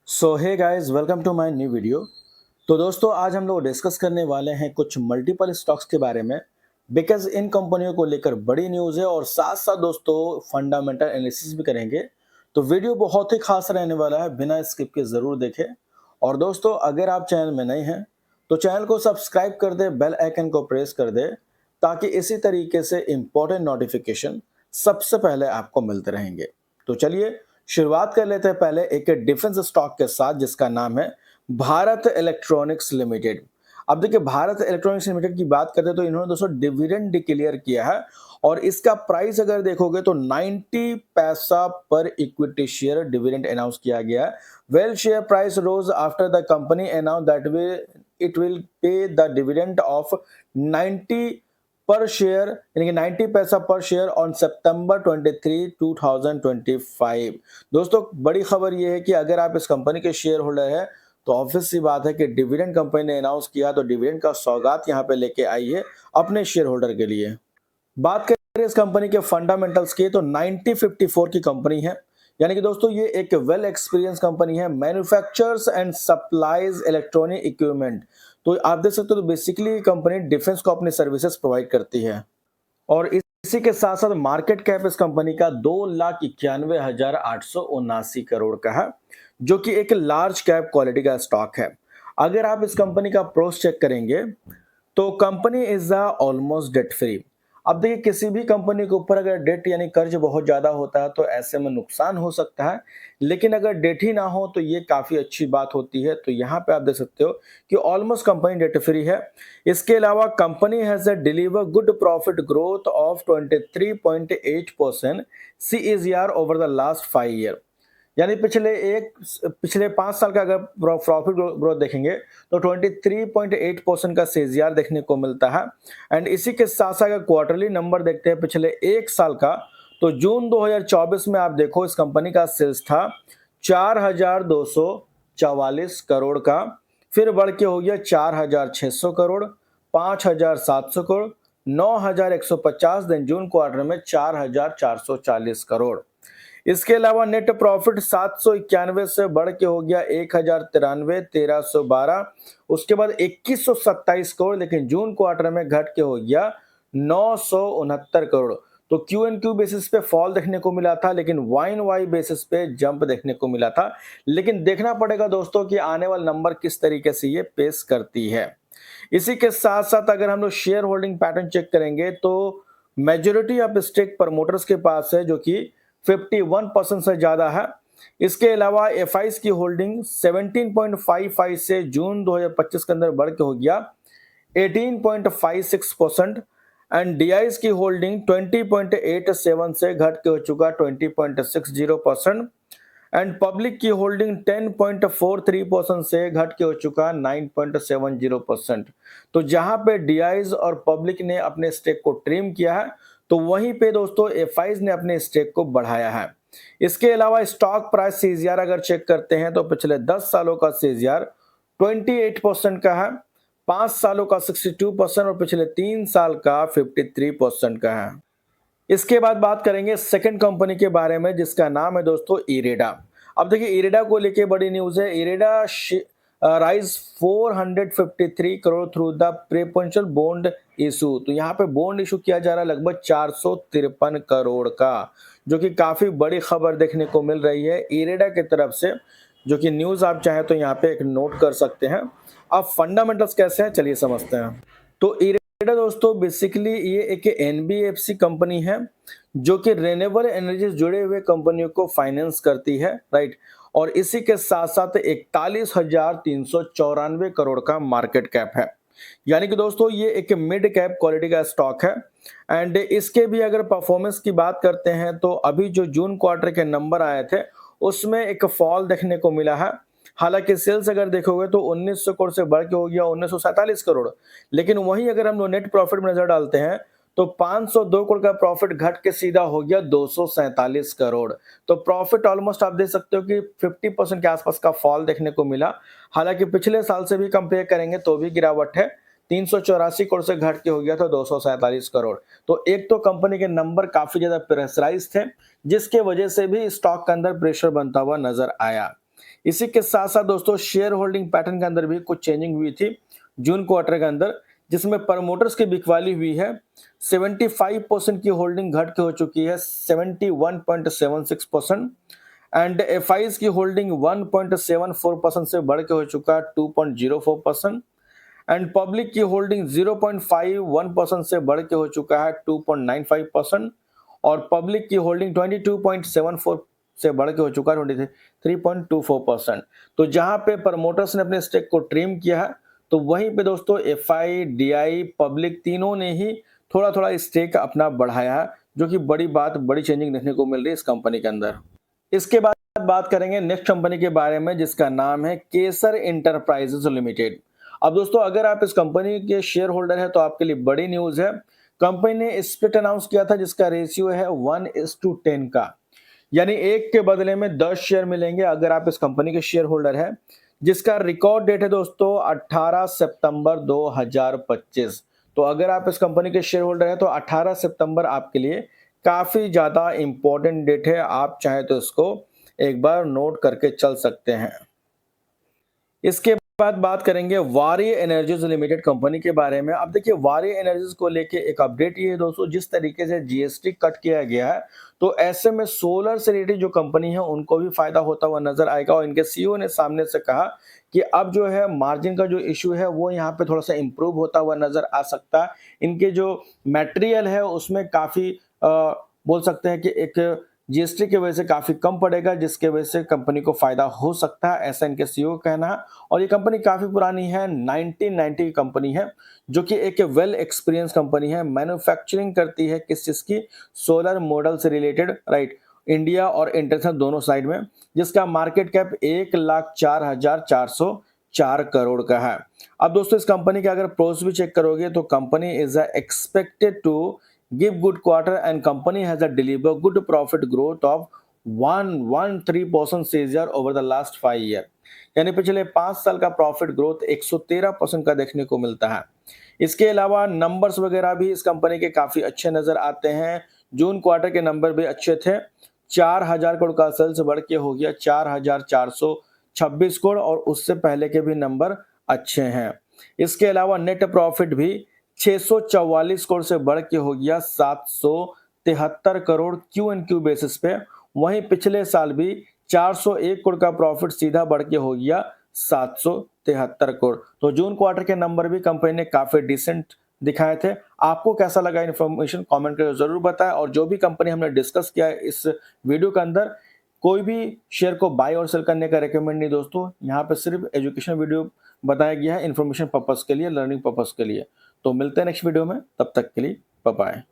So hey guys, welcome to my new video. तो दोस्तों, आज हम लोग डिस्कस करने वाले हैं कुछ मल्टीपल स्टॉक्स के बारे में। बिकॉज इन कंपनियों को लेकर बड़ी न्यूज़ है और साथ साथ दोस्तों फंडामेंटल एनालिसिस भी करेंगे। तो वीडियो बहुत ही खास रहने वाला है, बिना स्किप के ज़रूर देखें। और दोस्तों, अगर आप चैनल में नए हैं तो चैनल को सब्सक्राइब कर दे, बेल आइकन को प्रेस कर दे, ताकि इसी तरीके से इम्पोर्टेंट नोटिफिकेशन सबसे पहले आपको मिलते रहेंगे। तो चलिए शुरुआत कर लेते हैं पहले एक डिफेंस स्टॉक के साथ, जिसका नाम है भारत इलेक्ट्रॉनिक्स लिमिटेड। अब देखिए, भारत इलेक्ट्रॉनिक्स लिमिटेड की बात करते हैं तो इन्होंने दोस्तों डिविडेंड डिक्लेयर किया है और इसका प्राइस अगर देखोगे तो 90 पैसा पर इक्विटी शेयर डिविडेंड अनाउंस किया गया है। Well, share price rose after the company announce that it will pay the dividend of 90 per share, यानी कि 90 पैसा पर शेयर ऑन सितंबर 23, 2025। दोस्तों, बड़ी खबर यह है कि अगर आप इस कंपनी के शेयर होल्डर हैं तो ऑब्वियस सी बात है कि डिविडेंड कंपनी ने अनाउंस किया तो डिविडेंड का सौगात यहां पे लेके आई है अपने शेयर होल्डर के लिए। बात करें इस कंपनी के फंडामेंटल्स की तो 1954 की कंपनी है, यानी कि दोस्तों ये एक वेल एक्सपीरियंस कंपनी है। Manufactures and supplies electronic equipment. तो आप देख सकते हो, तो बेसिकली कंपनी डिफेंस को अपनी सर्विसेज प्रोवाइड करती है। और इसी के साथ साथ मार्केट कैप इस कंपनी का 2,91,879 करोड़ का है, जो कि एक लार्ज कैप क्वालिटी का स्टॉक है। अगर आप इस कंपनी का प्रोस चेक करेंगे तो company is almost debt free. अब देखिए, किसी भी कंपनी के ऊपर अगर डेट यानी कर्ज बहुत ज्यादा होता है तो ऐसे में नुकसान हो सकता है, लेकिन अगर डेट ही ना हो तो ये काफी अच्छी बात होती है। तो यहाँ पे आप देख सकते हो कि ऑलमोस्ट कंपनी डेट फ्री है। इसके अलावा company has deliver good profit growth of 23.8% CAGR over the last 5 year, यानी पिछले 5 साल का अगर प्रॉफिट ग्रोथ देखेंगे तो 23.8% का सीजीआर देखने को मिलता है। एंड इसी के साथ साथ अगर क्वार्टरली नंबर देखते हैं पिछले 1 साल का, तो जून 2024 में आप देखो इस कंपनी का सेल्स था 4,244 करोड़ का, फिर बढ़ के हो गया 4,600 करोड़, 5,700 करोड़, 9,150, दिन जून क्वार्टर में 4,440 करोड़। इसके अलावा नेट प्रॉफिट 791 से बढ़ के हो गया 1,093, 1,312, उसके बाद 2,127 करोड़, लेकिन जून क्वार्टर में घट के हो गया 969 करोड़। तो क्यू एन क्यू बेसिस पे फॉल देखने को मिला था, लेकिन वाइन वाई बेसिस पे जंप देखने को मिला था। लेकिन देखना पड़ेगा दोस्तों कि आने वाला नंबर किस तरीके से ये पेश करती है। इसी के साथ साथ अगर हम लोग शेयर होल्डिंग पैटर्न चेक करेंगे तो मेजोरिटी ऑफ स्टेक प्रमोटर्स के पास है, जो कि 51% से ज्यादा है। इसके अलावा एफआईज की होल्डिंग 17.55 से जून 2025 के अंदर बढ़ के हो गया 18.56% एंड डीआईज की होल्डिंग 20.87 से घट के हो चुका 20.60% एंड पब्लिक की होल्डिंग 10.43% से घट के हो चुका 9.70%। तो जहां पे डीआईज और पब्लिक ने अपने स्टेक को ट्रिम किया है, तो वहीं पे दोस्तों एफआईज ने अपने स्टेक को बढ़ाया है। इसके अलावा स्टॉक प्राइस सीजीआर अगर चेक करते हैं तो पिछले 10 सालों का सीजीआर 28% का है, 5 सालों का 62% और पिछले 3 साल का 53% का है। इसके बाद बात करेंगे सेकंड कंपनी के बारे में, जिसका नाम है दोस्तों इरेडा। अब देखिए, इरेडा को लेके बड़ी न्यूज है। IREDA rise 453 crore through the preferential bond issue. तो यहाँ पे बॉन्ड इशू किया जा रहा है लगभग 453 करोड़ का, जो कि काफी बड़ी खबर देखने को मिल रही है इरेडा की तरफ से, जो कि न्यूज आप चाहें तो यहाँ पे एक नोट कर सकते हैं। अब फंडामेंटल्स कैसे हैं चलिए समझते हैं। तो इरेडा दोस्तों बेसिकली ये एक एनबीएफसी कंपनी है, जो कि रेन्यूएबल एनर्जी जुड़े हुए कंपनियों को फाइनेंस करती है, राइट। और इसी के साथ साथ 41,394 करोड़ का मार्केट कैप है, यानी कि दोस्तों ये एक मिड कैप क्वालिटी का स्टॉक है। एंड इसके भी अगर परफॉर्मेंस की बात करते हैं तो अभी जो जून क्वार्टर के नंबर आए थे उसमें एक फॉल देखने को मिला है। हालांकि सेल्स अगर देखोगे तो 1900 करोड़ से बढ़ के हो गया 1947 करोड़, लेकिन वहीं अगर हम लोग नेट प्रॉफिट में नजर डालते हैं तो 502 करोड़ का प्रॉफिट घट के सीधा हो गया 247 करोड़। तो प्रॉफिट ऑलमोस्ट आप देख सकते हो कि 50% के आसपास का फॉल देखने को मिला। हालांकि पिछले साल से भी कंपेयर करेंगे तो भी गिरावट है, 384 करोड़ से घट के हो गया था 247 करोड़। तो एक तो कंपनी के नंबर काफी ज्यादा प्रेशराइज थे, जिसके वजह से भी स्टॉक के अंदर प्रेशर बनता हुआ नजर आया। इसी के साथ साथ दोस्तों शेयर होल्डिंग पैटर्न के अंदर भी कुछ चेंजिंग हुई थी जून क्वार्टर के अंदर, जिसमें प्रमोटर्स की बिकवाली हुई है। 75% की होल्डिंग घट के हो चुकी है 71.76% एंड एफआईज की होल्डिंग 1.74% से बढ़ के हो चुका है 2.04% एंड पब्लिक की होल्डिंग 0.51% से बढ़ के हो चुका है 2.95% और पब्लिक की होल्डिंग 22.74 से बढ़ के हो चुका है 23.24%। तो जहां पे प्रमोटर्स ने अपने स्टेक को ट्रिम किया है, तो वहीं पे दोस्तों एफआई, डीआई, पब्लिक तीनों ने ही थोड़ा थोड़ा स्टेक अपना बढ़ाया है, जो कि बड़ी चेंजिंग देखने को मिल रही है इस कंपनी के अंदर। इसके बाद बात करेंगे नेक्स्ट कंपनी के बारे में, जिसका नाम है केसर इंटरप्राइजेज लिमिटेड। अब दोस्तों अगर आप इस कंपनी के शेयर होल्डर हैं तो आपके लिए बड़ी न्यूज है। कंपनी ने स्प्लिट अनाउंस किया था जिसका रेशियो है 1:10 का, यानी एक के बदले में 10 शेयर मिलेंगे अगर आप इस कंपनी के शेयर होल्डर हैं, जिसका रिकॉर्ड डेट है दोस्तों 18 सितंबर 2025। तो अगर आप इस कंपनी के शेयर होल्डर हैं तो 18 सितंबर आपके लिए काफी ज्यादा इंपॉर्टेंट डेट है। आप चाहे तो इसको एक बार नोट करके चल सकते हैं। इसके बाद बात करेंगे वारी एनर्जीज लिमिटेड कंपनी के बारे में। अब देखिए वारी एनर्जीज को लेके एक अपडेट ये है दोस्तों, जिस तरीके से जीएसटी कट किया गया है तो ऐसे में सोलर से रिलेटेड जो कंपनी है उनको भी फायदा होता हुआ नजर आएगा। और इनके सीईओ ने सामने से कहा कि अब जो है मार्जिन का जो इशू है वो यहाँ पे थोड़ा सा इंप्रूव होता हुआ नजर आ सकता है। इनके जो मटेरियल है उसमें काफी बोल सकते हैं कि एक जीएसटी की वजह से काफी कम पड़ेगा, जिसके वजह से कंपनी को फायदा हो सकता है, ऐसा इनके सीईओ का कहना है। और ये कंपनी काफी पुरानी है, 1990 की कंपनी है, जो कि एक वेल एक्सपीरियंस कंपनी है। मैन्युफैक्चरिंग करती है किस चीज की, सोलर मॉडल से रिलेटेड, राइट, इंडिया और इंटरनेशनल दोनों साइड में, जिसका मार्केट कैप 1,04,404 करोड़ का है। अब दोस्तों इस कंपनी के अगर प्रोस भी चेक करोगे तो company is expected to give good quarter and company has a deliver good profit growth of 113% CAGR over the last 5 year, यानी पिछले 5 साल का प्रॉफिट ग्रोथ 113% का देखने को मिलता है। इसके अलावा नंबर्स वगैरह भी इस कंपनी के काफी अच्छे नजर आते हैं। जून क्वार्टर के नंबर भी अच्छे थे, 4,000 करोड़ का सेल्स बढ़ के हो गया 4,426 करोड़, और उससे पहले के भी नंबर अच्छे हैं। इसके अलावा नेट प्रॉफिट भी 644 करोड़ से बढ़ के हो गया 773 crore Q and Q basis पे। वहीं पिछले साल भी 401 करोड़ का प्रॉफिट सीधा बढ़ के हो गया 773 करोड़। तो जून क्वार्टर के नंबर भी कंपनी ने काफी डिसेंट दिखाए थे। आपको कैसा लगा इन्फॉर्मेशन कमेंट करके जरूर बताएं। और जो भी कंपनी हमने डिस्कस किया है इस वीडियो के अंदर, कोई भी शेयर को बाय और सेल करने का रेकमेंड नहीं दोस्तों, यहाँ पे सिर्फ एजुकेशन वीडियो बताया गया है, इन्फॉर्मेशन पर्पस के लिए, लर्निंग पर्पस के लिए। तो मिलते हैं नेक्स्ट वीडियो में, तब तक के लिए बाय बाय।